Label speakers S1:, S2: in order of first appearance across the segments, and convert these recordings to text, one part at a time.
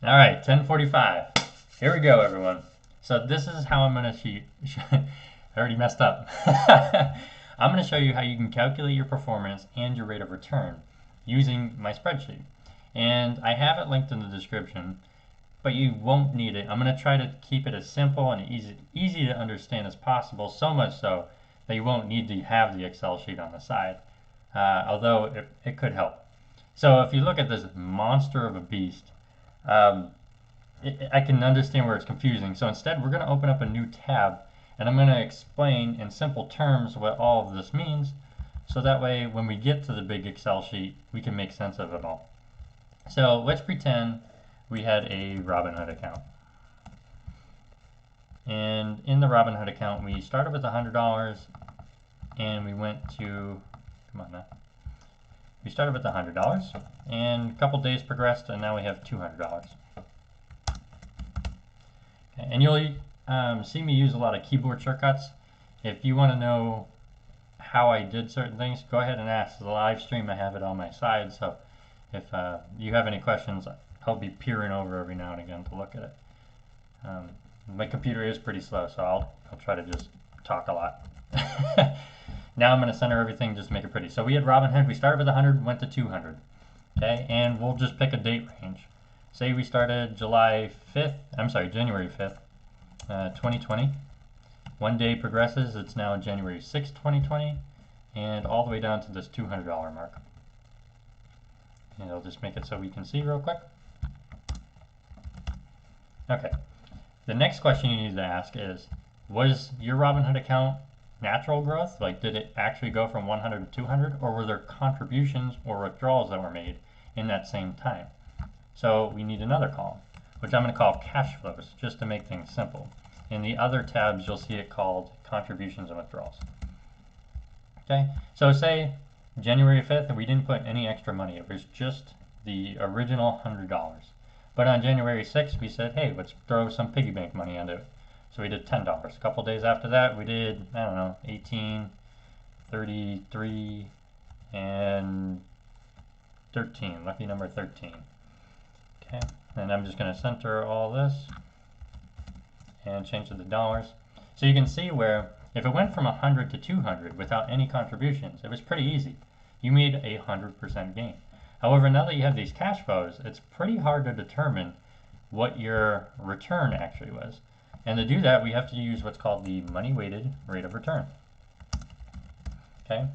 S1: All right, 10:45. Here we go, everyone. So this is how I'm gonna I already messed up. I'm gonna show you how you can calculate your performance and your rate of return using my spreadsheet. And I have it linked in the description, but you won't need it. I'm gonna try to keep it as simple and easy to understand as possible, so much so that you won't need to have the Excel sheet on the side, although it could help. So if you look at this monster of a beast, um, I can understand where it's confusing. So instead, we're going to open up a new tab, and I'm going to explain in simple terms what all of this means, so that way when we get to the big Excel sheet, we can make sense of it all. So let's pretend we had a Robinhood account. And in the Robinhood account, we started with $100, and we went to, come on now, we started with $100, and a couple days progressed, and now we have $200. And you'll see me use a lot of keyboard shortcuts. If you want to know how I did certain things, go ahead and ask. The live stream, I have it on my side, so if you have any questions, I'll be peering over every now and again to look at it. My computer is pretty slow, so I'll try to just talk a lot. Now I'm going to center everything, just make it pretty. So we had Robinhood. We started with 100, went to 200. Okay, and we'll just pick a date range. Say we started January 5th, 2020. One day progresses, it's now January 6th, 2020, and all the way down to this $200 mark. And I'll just make it so we can see real quick. Okay, the next question you need to ask is, was your Robinhood account natural growth? Like, did it actually go from 100 to 200, or were there contributions or withdrawals that were made in that same time? So we need another column, which I'm going to call cash flows, just to make things simple. In the other tabs, you'll see it called contributions and withdrawals. Okay, so say January 5th, we didn't put any extra money. It was just the original $100. But on January 6th, we said, hey, let's throw some piggy bank money into it. So we did $10. A couple days after that, we did, I don't know, 18, 33, and 13. Lucky number 13. Okay, and I'm just going to center all this and change it to dollars. So you can see where if it went from 100 to 200 without any contributions, it was pretty easy. You made a 100% gain. However, now that you have these cash flows, it's pretty hard to determine what your return actually was. And to do that, we have to use what's called the money-weighted rate of return. Okay,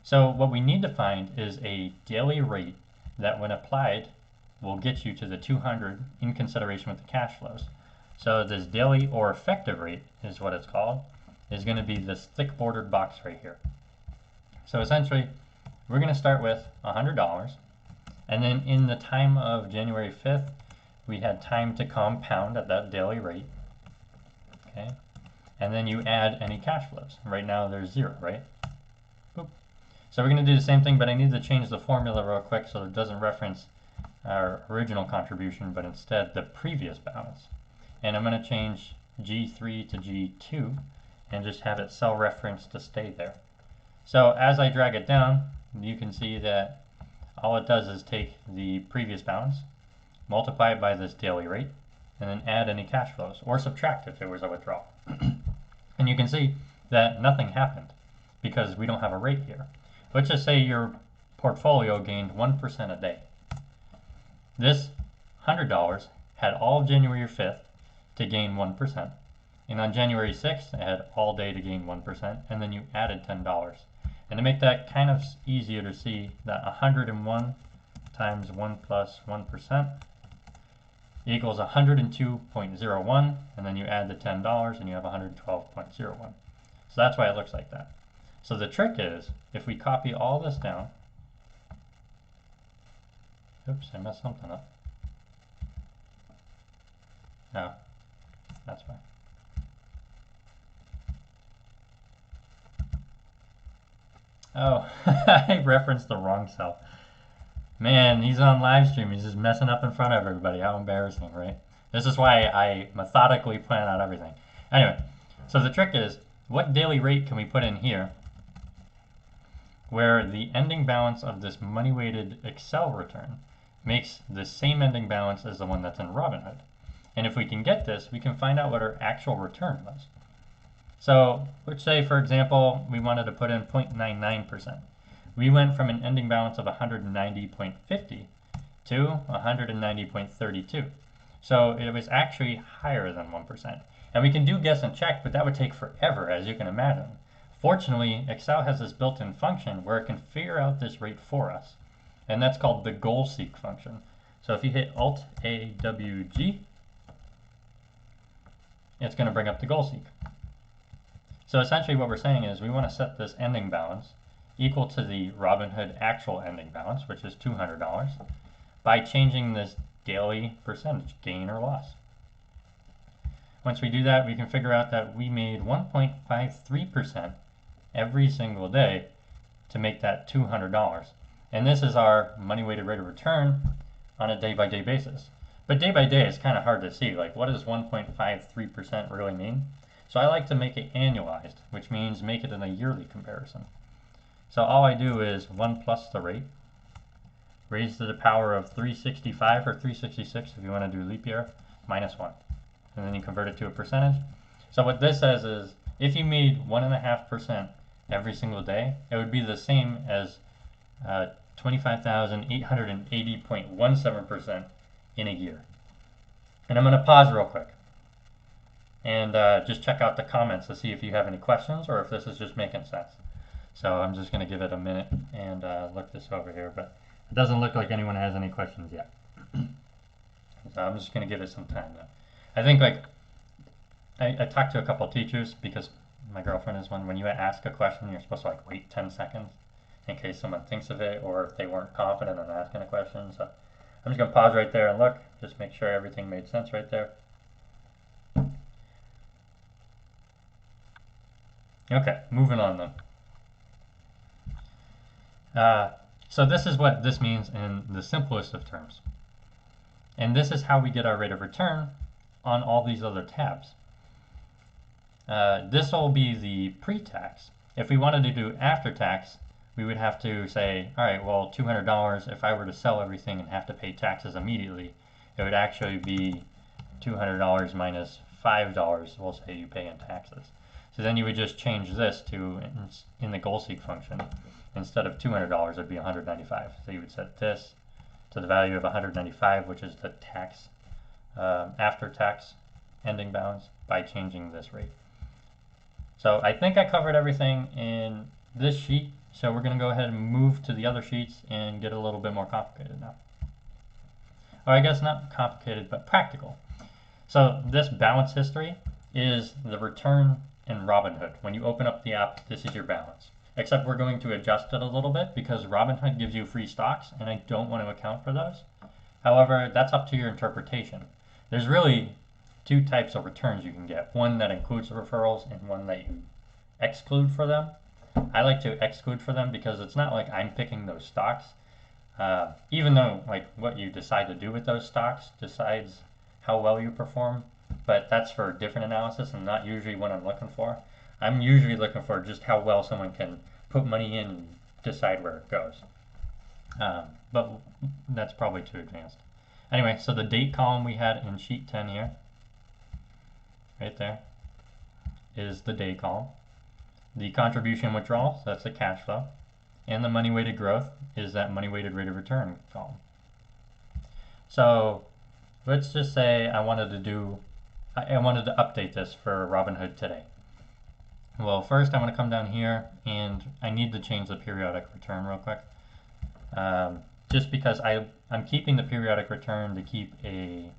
S1: so what we need to find is a daily rate that, when applied, will get you to the 200 in consideration with the cash flows. So this daily or effective rate is what it's called, is going to be this thick bordered box right here. So essentially, we're going to start with $100, and then in the time of January 5th, we had time to compound at that daily rate. Okay, and then you add any cash flows. Right now there's 0, right? Boop. So we're going to do the same thing, but I need to change the formula real quick so it doesn't reference our original contribution, but instead the previous balance. And I'm going to change G3 to G2 and just have it cell reference to stay there. So as I drag it down, you can see that all it does is take the previous balance, multiply it by this daily rate, and then add any cash flows, or subtract if there was a withdrawal. And you can see that nothing happened because we don't have a rate here. Let's just say your portfolio gained 1% a day. This $100 had all of January 5th to gain 1%. And on January 6th, it had all day to gain 1%, and then you added $10. And to make that kind of easier to see, that 101 times 1 plus 1% equals 102.01, and then you add the $10 and you have 112.01. So that's why it looks like that. So the trick is, if we copy all this down, oops, I messed something up. No, that's fine. Oh, I referenced the wrong cell. Man, he's on live stream. He's just messing up in front of everybody. How embarrassing, right? This is why I methodically plan out everything. Anyway, so the trick is, what daily rate can we put in here where the ending balance of this money-weighted Excel return makes the same ending balance as the one that's in Robinhood. And if we can get this, we can find out what our actual return was. So let's say, for example, we wanted to put in 0.99%. We went from an ending balance of 190.50 to 190.32. So it was actually higher than 1%. And we can do guess and check, but that would take forever, as you can imagine. Fortunately, Excel has this built-in function where it can figure out this rate for us. And that's called the goal seek function. So if you hit Alt-A-W-G, it's going to bring up the goal seek. So essentially what we're saying is we want to set this ending balance equal to the Robinhood actual ending balance, which is $200, by changing this daily percentage, gain or loss. Once we do that, we can figure out that we made 1.53% every single day to make that $200. And this is our money-weighted rate of return on a day-by-day basis. But day by day is kind of hard to see. Like, what does 1.53% really mean? So I like to make it annualized, which means make it in a yearly comparison. So all I do is 1 plus the rate, raised to the power of 365 or 366 if you want to do leap year, minus 1. And then you convert it to a percentage. So what this says is if you made 1.5% every single day, it would be the same as 25,880.17% in a year. And I'm going to pause real quick and just check out the comments to see if you have any questions or if this is just making sense. So I'm just going to give it a minute and look this over here, but it doesn't look like anyone has any questions yet. So I'm just going to give it some time now. I think, like, I talked to a couple of teachers because my girlfriend is one. When you ask a question, you're supposed to like wait 10 seconds in case someone thinks of it or if they weren't confident in asking a question. So I'm just going to pause right there and look, just make sure everything made sense right there. Okay, moving on then. So this is what this means in the simplest of terms. And this is how we get our rate of return on all these other tabs. This will be the pre-tax. If we wanted to do after-tax, we would have to say, all right, well, $200, if I were to sell everything and have to pay taxes immediately, it would actually be $200 minus $5, we'll say you pay in taxes. So then you would just change this to, in the goal seek function, instead of $200, it'd be $195. So you would set this to the value of $195, which is the tax, after-tax ending balance, by changing this rate. So I think I covered everything in this sheet, so we're going to go ahead and move to the other sheets and get a little bit more complicated now. Or I guess not complicated, but practical. So this balance history is the return in Robinhood. When you open up the app, this is your balance. Except we're going to adjust it a little bit because Robinhood gives you free stocks, and I don't want to account for those. However, that's up to your interpretation. There's really two types of returns you can get. One that includes the referrals and one that you exclude for them. I like to exclude for them because it's not like I'm picking those stocks. Even though like what you decide to do with those stocks decides how well you perform, but that's for different analysis and not usually what I'm looking for. I'm usually looking for just how well someone can put money in and decide where it goes. But that's probably too advanced. Anyway, so the date column we had in sheet 10 here, right there, is the day column. The contribution withdrawal, so that's the cash flow. And the money weighted growth is that money weighted rate of return column. So let's just say I wanted to update this for Robinhood today. Well, first I want to come down here and I need to change the periodic return real quick. Just because I'm keeping the periodic return to keep a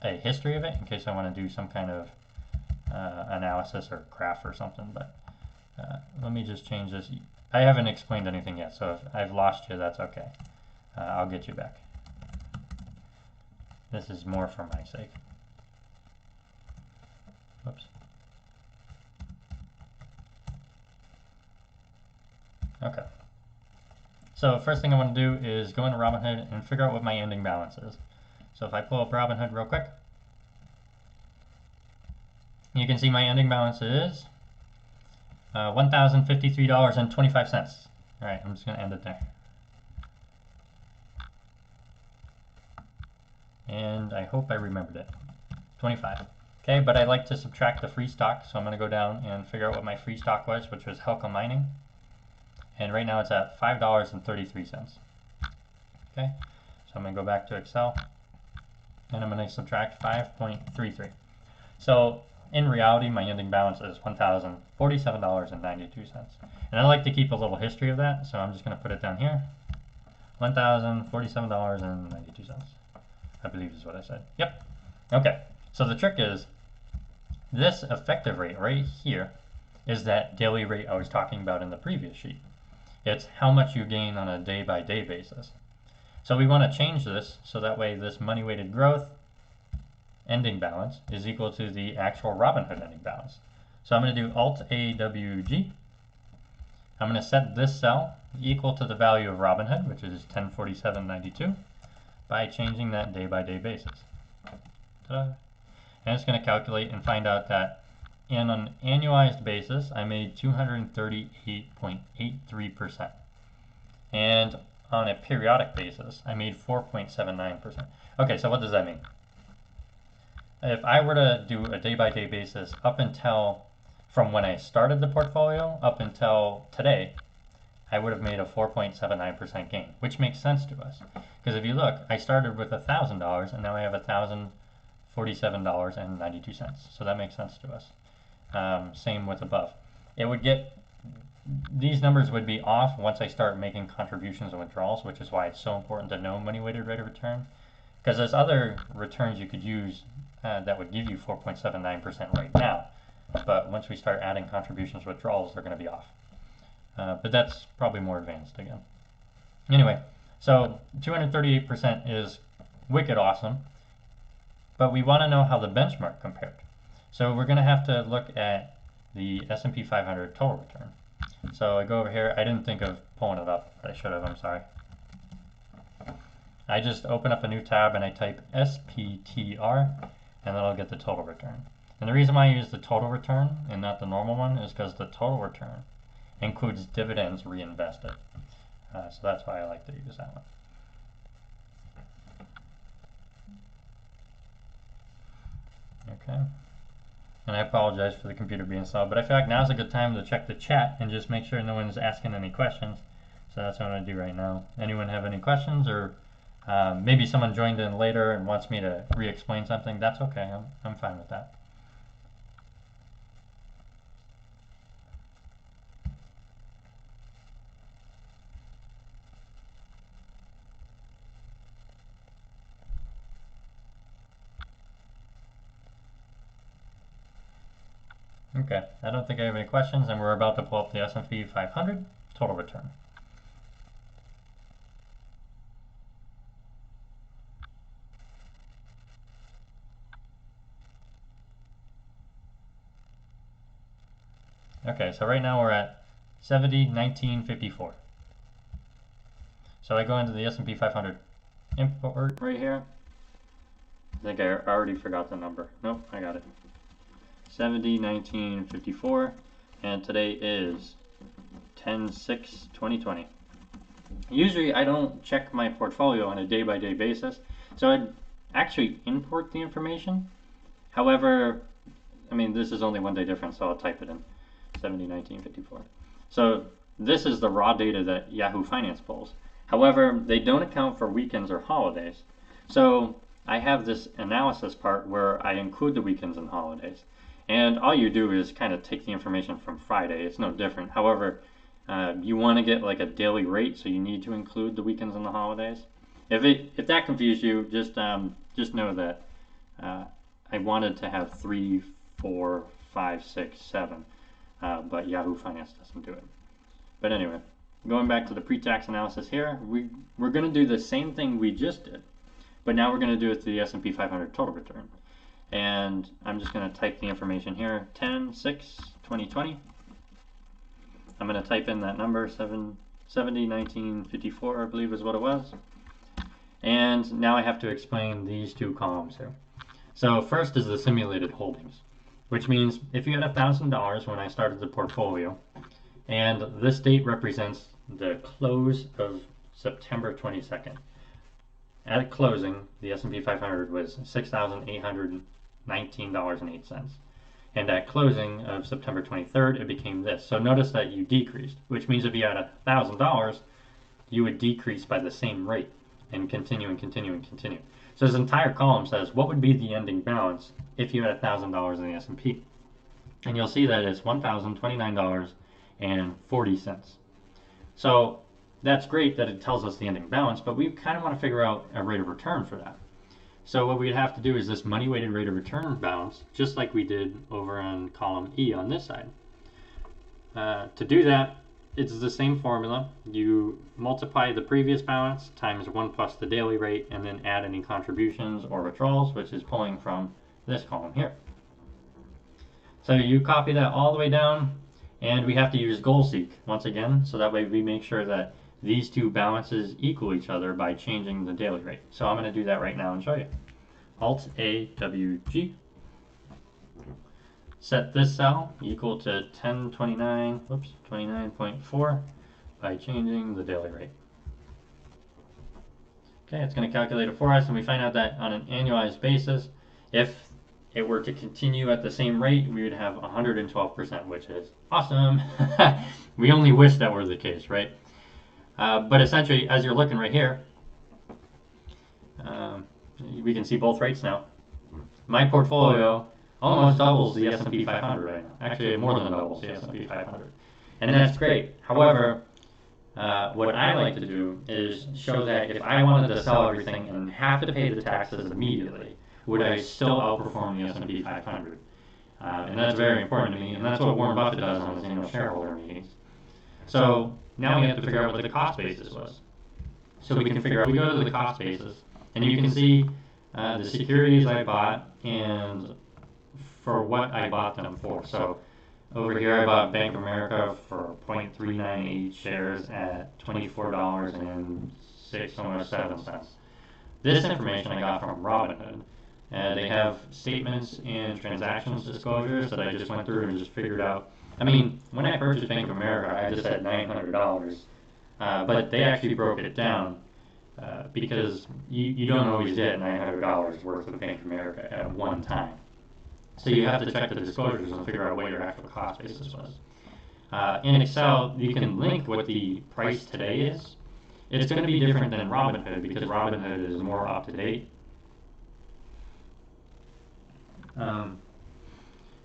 S1: history of it in case I want to do some kind of analysis or graph or something. But let me just change this. I haven't explained anything yet, so if I've lost you, that's okay. I'll get you back. This is more for my sake. Whoops. Okay. So first thing I want to do is go into Robinhood and figure out what my ending balance is. So if I pull up Robinhood real quick, you can see my ending balance is $1,053.25. All right, I'm just going to end it there. and I hope I remembered it. 25. Okay, but I like to subtract the free stock, so I'm going to go down and figure out what my free stock was, which was Helka Mining. And right now it's at $5.33. Okay, so I'm going to go back to Excel, and I'm going to subtract 5.33. So in reality, my ending balance is $1,047.92. And I like to keep a little history of that, so I'm just going to put it down here. $1,047.92, I believe is what I said. Yep. Okay, so the trick is, this effective rate right here is that daily rate I was talking about in the previous sheet. It's how much you gain on a day-by-day basis. So we want to change this so that way this money-weighted growth ending balance is equal to the actual Robinhood ending balance. So I'm going to do Alt-AWG. I'm going to set this cell equal to the value of Robinhood, which is 1047.92, by changing that day-by-day basis. Ta-da. And it's going to calculate and find out that in an annualized basis, I made 238.83%. And on a periodic basis, I made 4.79%. Okay, so what does that mean? If I were to do a day-by-day basis up until, from when I started the portfolio up until today, I would have made a 4.79% gain, which makes sense to us. Because if you look, I started with $1,000 and now I have $1,047.92. So that makes sense to us. Same with above. It would get, these numbers would be off once I start making contributions and withdrawals, which is why it's so important to know money weighted rate of return. Because there's other returns you could use that would give you 4.79% right now. But once we start adding contributions withdrawals, they're going to be off. But that's probably more advanced again. Anyway, so 238% is wicked awesome. But we want to know how the benchmark compared. So we're going to have to look at the S&P 500 total return. So I go over here. I didn't think of pulling it up, but I should have. I'm sorry. I just open up a new tab and I type SPTR, and then I'll get the total return. And the reason why I use the total return and not the normal one is because the total return includes dividends reinvested. So that's why I like to use that one. Okay. And I apologize for the computer being slow, but I feel like now's a good time to check the chat and just make sure no one's asking any questions. So that's what I'm going to do right now. Anyone have any questions, or maybe someone joined in later and wants me to re-explain something? That's okay. I'm fine with that. Okay, I don't think I have any questions, and we're about to pull up the S&P 500 total return. Okay, so right now we're at 70.1954. So I go into the S&P 500 import right here. I think I already forgot the number. Nope, I got it. 70.1954, and today is 10/6/2020. Usually I don't check my portfolio on a day-by-day basis, so I'd actually import the information. However, I mean, this is only 1 day difference, so I'll type it in. 70.1954. So this is the raw data that Yahoo Finance pulls. However, they don't account for weekends or holidays. So I have this analysis part where I include the weekends and holidays. And all you do is kind of take the information from Friday. It's no different. However, you want to get like a daily rate, so you need to include the weekends and the holidays. If that confused you, just know that I wanted to have 3, 4, 5, 6, 7, but Yahoo Finance doesn't do it. But anyway, going back to the pre-tax analysis here, we're going to do the same thing we just did, but now we're going to do it to the S&P 500 total return. And I'm just going to type the information here, 10/6/2020. I'm going to type in that number, 70.1954, I believe is what it was. And now I have to explain these two columns here. So first is the simulated holdings, which means if you had $1,000 when I started the portfolio, and this date represents the close of September 22nd. At closing, the S&P 500 was $6,819.08. And at closing of September 23rd, it became this. So notice that you decreased, which means if you had $1,000, you would decrease by the same rate and continue and continue and continue. So this entire column says what would be the ending balance if you had $1,000 in the S&P. And you'll see that it's $1,029.40. So that's great that it tells us the ending balance, but we kind of want to figure out a rate of return for that. So what we'd have to do is this money weighted rate of return balance, just like we did over on column E on this side. To do that, it's the same formula. You multiply the previous balance times 1 plus the daily rate, and then add any contributions or withdrawals, which is pulling from this column here. So you copy that all the way down, and we have to use goal seek once again, so that way we make sure that these two balances equal each other by changing the daily rate. So I'm going to do that right now and show you. Alt A W G. Set this cell equal to 29.4 by changing the daily rate. Okay, it's going to calculate it for us, and we find out that on an annualized basis, if it were to continue at the same rate, we would have 112%, which is awesome. We only wish that were the case, right? But essentially, as you're looking right here, we can see both rates now. My portfolio almost doubles the S&P 500 right now. Actually, more than doubles the S&P 500. And that's great. However, what I like to do is show that if I wanted to sell everything and have to pay the taxes immediately, would I still outperform the S&P 500? And that's very important to me, and that's what Warren Buffett does on his annual shareholder meetings. So now we have to figure out what the cost basis was. So we can figure out, we go to the cost basis, and you can see the securities I bought and for what I bought them for. So over here I bought Bank of America for 0.398 shares at $24.06, almost 7 cents. This information I got from Robinhood. They have statements and transactions disclosures that I just went through and just figured out. I mean, when I purchased Bank of America, I just had $900, but they actually broke it down because you don't always get $900 worth of Bank of America at one time. So you have to check the disclosures and figure out what your actual cost basis was. In Excel, you can link what the price today is. It's going to be different than Robinhood because Robinhood is more up to date.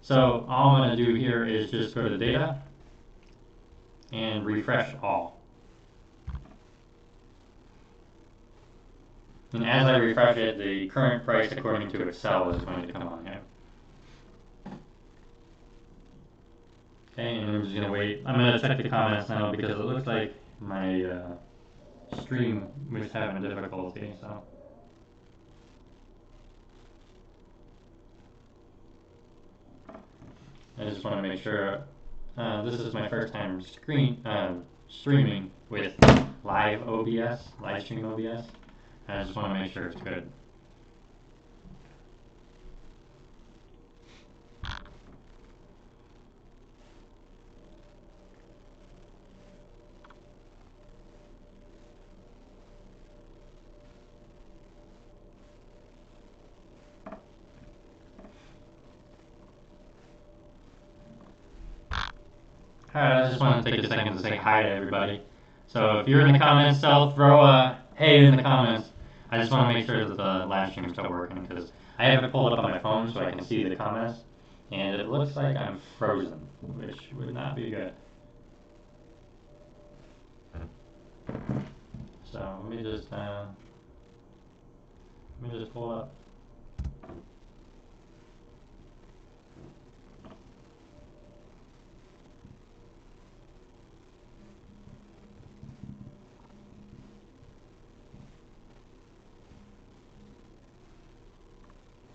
S1: So all I'm going to do here is just go to data and refresh all. And as I refresh it, the current price according to Excel is going to come on here. Okay, and I'm just going to wait. I'm going to check the comments now because it looks like my stream was having difficulty. So. I just want to make sure this is my first time streaming with live OBS, live stream OBS. I just want to make sure it's good. Alright, I just want to take a second to say hi to everybody. So if you're in the comments still, throw a hey in the comments. I just want to make sure that the live stream is still working because I have it pulled up on my phone so I can see the comments. And it looks like I'm frozen, which would not be good. So let me just pull up.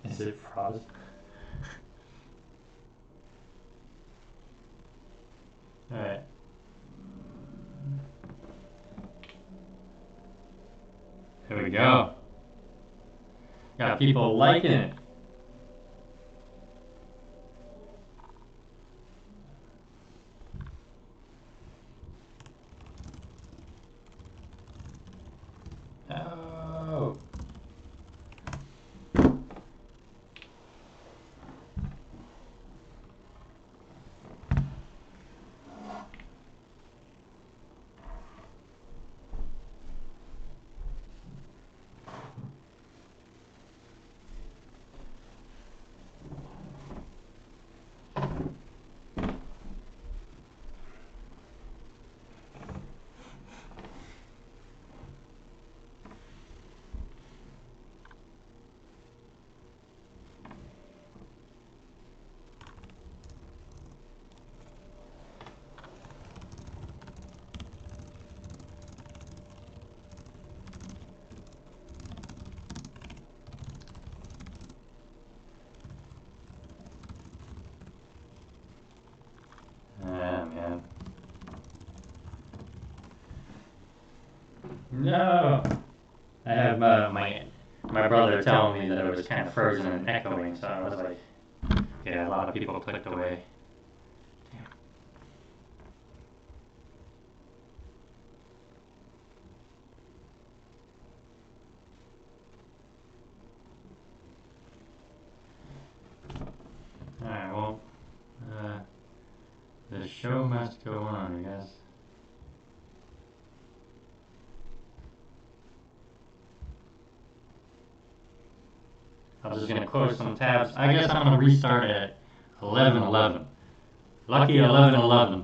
S1: Is it frozen? Alright. There we go. Got people liking it. Oh. it was kind of frozen and echoing, so I was like, yeah, a lot of people clicked away. Alright, well, the show must go on, I guess. I'm just gonna close some tabs. I guess I'm gonna restart at 11:11. Lucky 11:11.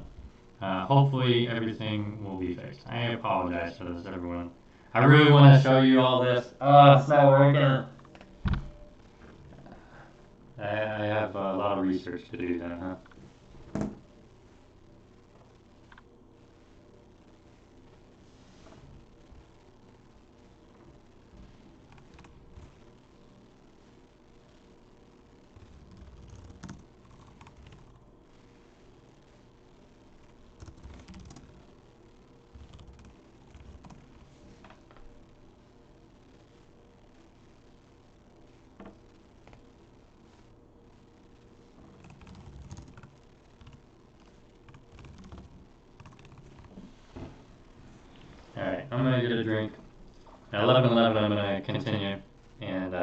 S1: Hopefully everything will be fixed. I apologize for this, everyone. I really want to show you all this. Oh, it's not working. I have a lot of research to do then, huh? Alright, I'm gonna get a drink. At 11:11 I'm gonna continue. And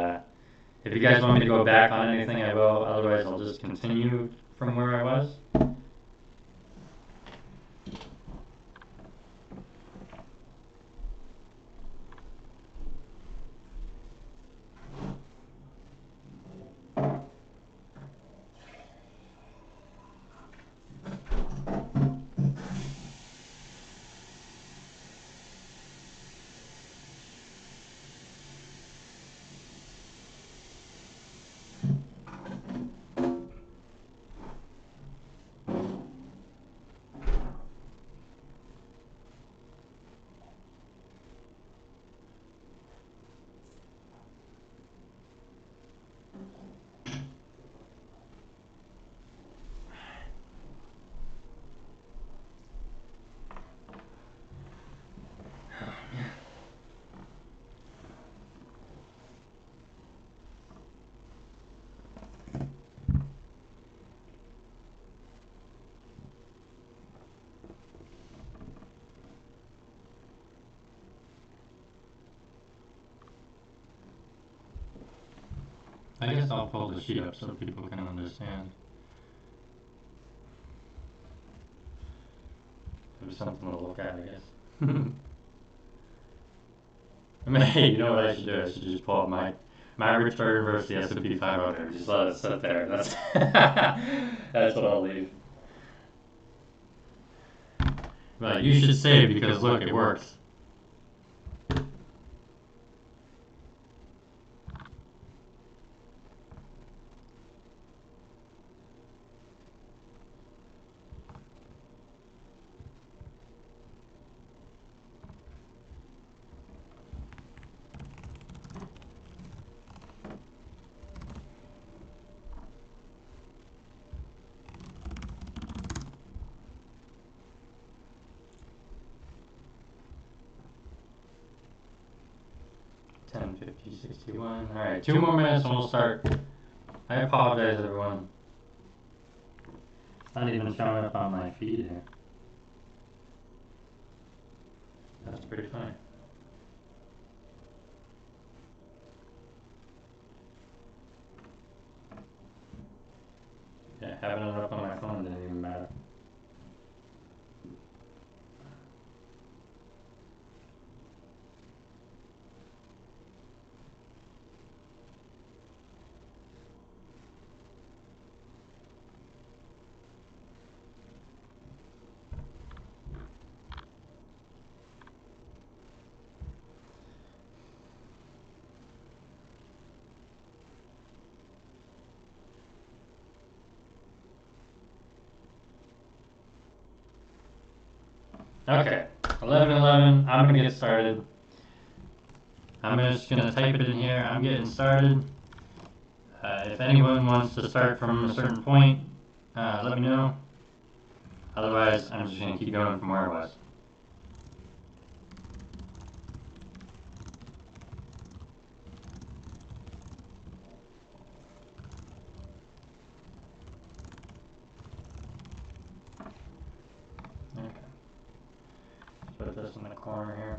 S1: if you guys want me to go back on anything, I will. Otherwise, I'll just continue from where I was. I guess I'll pull the sheet up so people can understand. There's something to look at, I guess. I mean, hey, you know what I should do? I should just pull up my Richard University S&P 500. Just let it sit there. That's that's what I'll leave. But you should save because look, it works. Alright, 2 more minutes and we'll start. I apologize, everyone. It's not even showing up on my feed here. That's pretty funny. Yeah, having it up on my phone didn't even matter. Okay, 11:11. I'm gonna get started. I'm just gonna type it in here. I'm getting started. If anyone wants to start from a certain point, let me know. Otherwise, I'm just gonna keep going from where I was. corner here.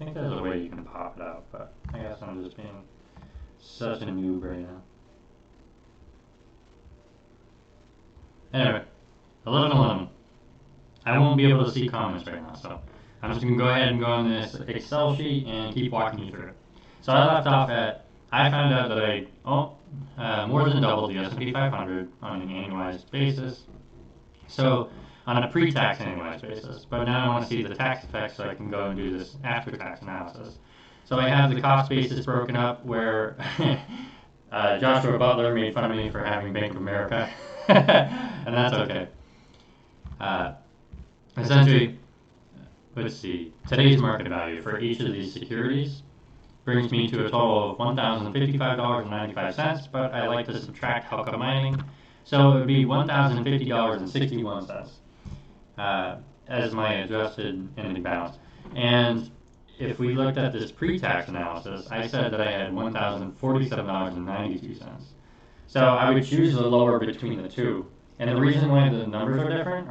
S1: I think there's a way you can pop it out, but I guess I'm just being such a noob right now. Anyway, 11:11. I won't be able to see comments right now, so I'm just going to go ahead and go on this Excel sheet and keep walking you through it. So I left off at, I found out that I more than doubled the S&P 500 on an annualized basis. So on a pre-tax annualized basis, but now I want to see the tax effects so I can go and do this after-tax analysis. So I have the cost basis broken up where Joshua Butler made fun of me for having Bank of America, and that's okay. Essentially, let's see, today's market value for each of these securities brings me to a total of $1,055.95, but I like to subtract Helka Mining, so it would be $1,050.61 as my adjusted ending balance. And if we looked at this pre-tax analysis, I said that I had $1,047.92. So I would choose the lower between the two. And the reason why the numbers are different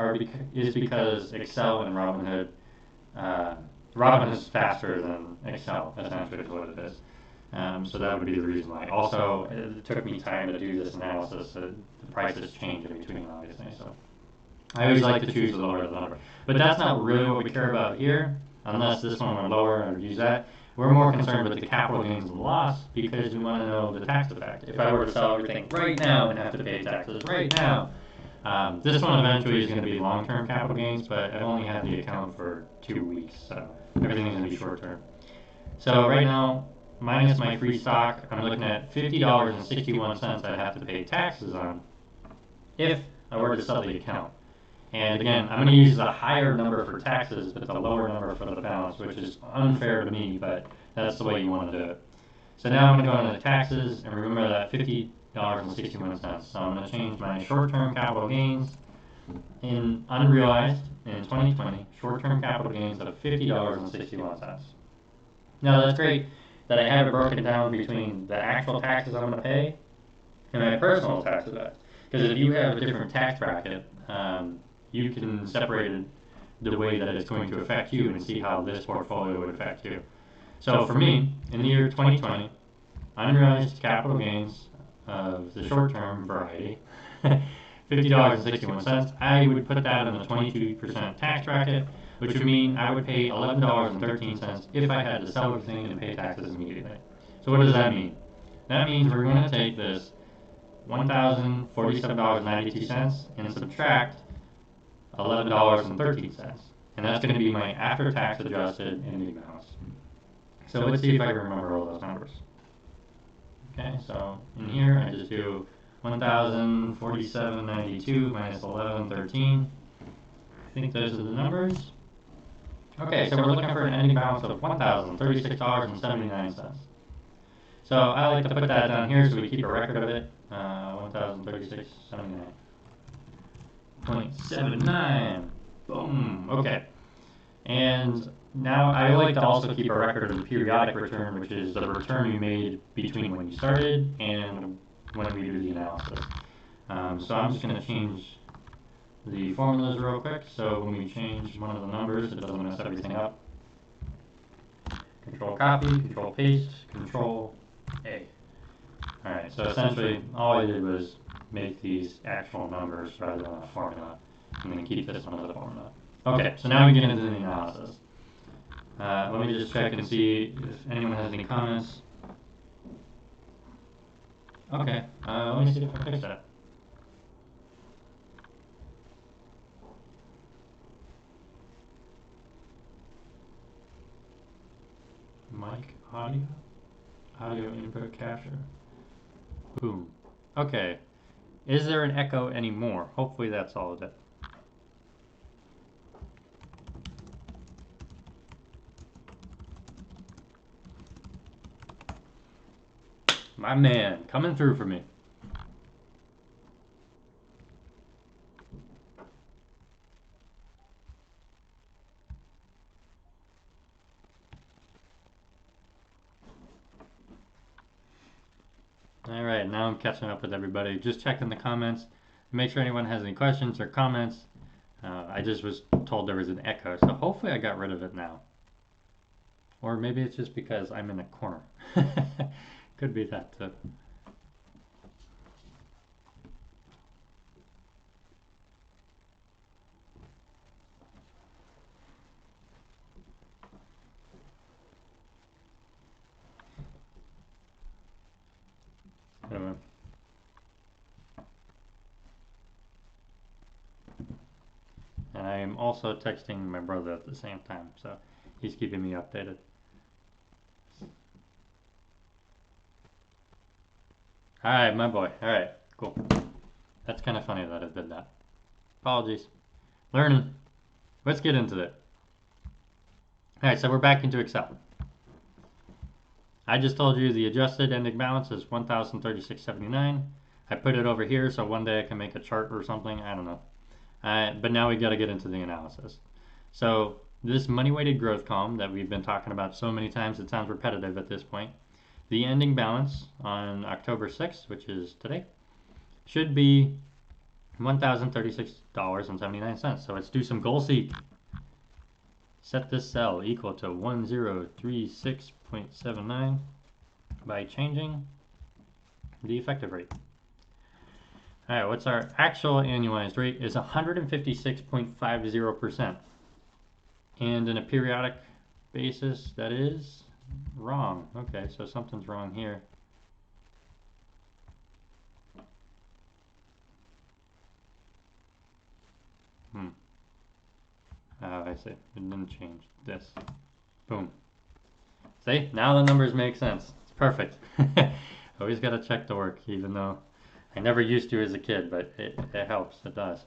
S1: is because Excel and Robinhood, Robinhood is faster than Excel, essentially is what it is. So that would be the reason why. Also, it took me time to do this analysis. The prices change in between, obviously. So I always like to choose the lower the number. But that's not really what we care about here, unless this one were lower and use that. We're more concerned with the capital gains and loss because we want to know the tax effect. If I were to sell everything right now and have to pay taxes right now, this one eventually is going to be long-term capital gains, but I've only had the account for 2 weeks, so everything is going to be short-term. So right now, minus my free stock, I'm looking at $50.61 I'd have to pay taxes on if I were to sell the account. And again, I'm going to use the higher number for taxes, but the lower number for the balance, which is unfair to me, but that's the way you want to do it. So now I'm going to go into the taxes, and remember that $50.61. So I'm going to change my short-term capital gains in unrealized in 2020, short-term capital gains of $50.61. Now that's great that I have it broken down between the actual taxes I'm going to pay and my personal taxes. Because if you have a different tax bracket, you can separate it the way that it's going to affect you and see how this portfolio would affect you. So for me, in the year 2020, unrealized capital gains of the short-term variety, $50.61, I would put that in the 22% tax bracket, which would mean I would pay $11.13 if I had to sell everything and pay taxes immediately. So what does that mean? That means we're going to take this $1,047.92 and subtract $11.13, and that's going to be my after-tax adjusted ending balance. So let's see if I can remember all those numbers. Okay, so in here I just do 1,047.92 minus 11.13. I think those are the numbers. Okay, so we're looking for an ending balance of $1,036.79. So I like to put that down here so we keep a record of it. 1,036.79. Boom. Okay. And now I like to also keep a record of the periodic return, which is the return you made between when you started and when we do the analysis. So I'm just going to change the formulas real quick. So when we change one of the numbers, it doesn't mess everything up. Control copy, control paste, control A. Alright, so essentially all I did was make these actual numbers rather than a formula, and then keep this one as a formula. Okay, so now we get into the analysis. Let me just check and see if anyone has any comments. Okay, let me see if I fix that. Mic, audio input capture. Boom. Okay. Is there an echo anymore? Hopefully that's all of it. My man, coming through for me. Alright, now I'm catching up with everybody. Just checking the comments. Make sure anyone has any questions or comments. I just was told there was an echo, so hopefully I got rid of it now. Or maybe it's just because I'm in a corner. Could be that too. Anyway. And I am also texting my brother at the same time, so he's keeping me updated. Alright, my boy. Alright, cool. That's kind of funny that I did that. Apologies. Learning. Let's get into it. Alright, so we're back into Excel. I just told you the adjusted ending balance is 1,036.79. I put it over here so one day I can make a chart or something. I don't know. But now we got to get into the analysis. So this money-weighted growth column that we've been talking about so many times, it sounds repetitive at this point. The ending balance on October 6th, which is today, should be $1,036.79. So let's do some goal seek. Set this cell equal to 1036.79 by changing the effective rate. Alright, what's our actual annualized rate is 156.50%. And in a periodic basis, that is wrong. Okay, so something's wrong here. Oh, I see. It didn't change this. Boom. See? Now the numbers make sense. It's perfect. Always got to check the work, even though I never used to as a kid, but it helps. It does.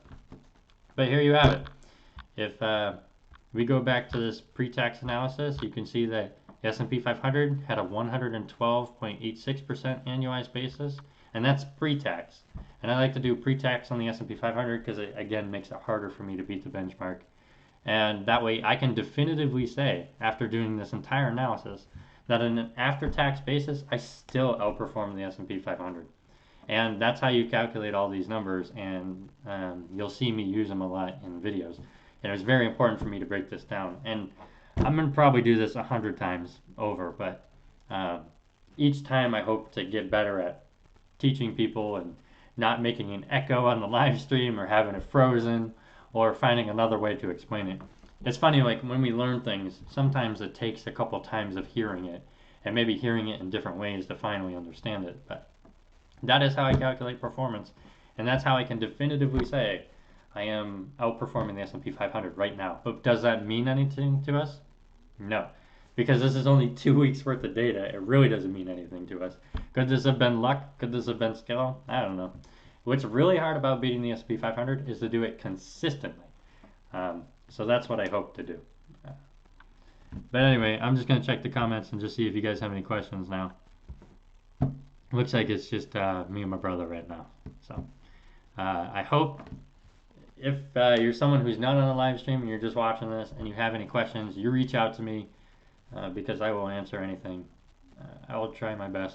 S1: But here you have it. If we go back to this pre-tax analysis, you can see that the S&P 500 had a 112.86% annualized basis, and that's pre-tax. And I like to do pre-tax on the S&P 500 because it, again, makes it harder for me to beat the benchmark. And that way I can definitively say, after doing this entire analysis, that on an after-tax basis, I still outperform the S&P 500. And that's how you calculate all these numbers, and you'll see me use them a lot in videos. And it was very important for me to break this down. And I'm going to probably do this 100 times over, but each time I hope to get better at teaching people and not making an echo on the live stream or having it frozen or finding another way to explain it. It's funny, like when we learn things, sometimes it takes a couple times of hearing it and maybe hearing it in different ways to finally understand it. But that is how I calculate performance, and that's how I can definitively say I am outperforming the S&P 500 right now. But does that mean anything to us? No, because this is only 2 weeks worth of data. It really doesn't mean anything to us. Could this have been luck? Could this have been skill? I don't know. What's really hard about beating the S&P 500 is to do it consistently. So that's what I hope to do. But anyway, I'm just going to check the comments and just see if you guys have any questions now. Looks like it's just me and my brother right now. So I hope if you're someone who's not on a live stream and you're just watching this and you have any questions, you reach out to me because I will answer anything. I will try my best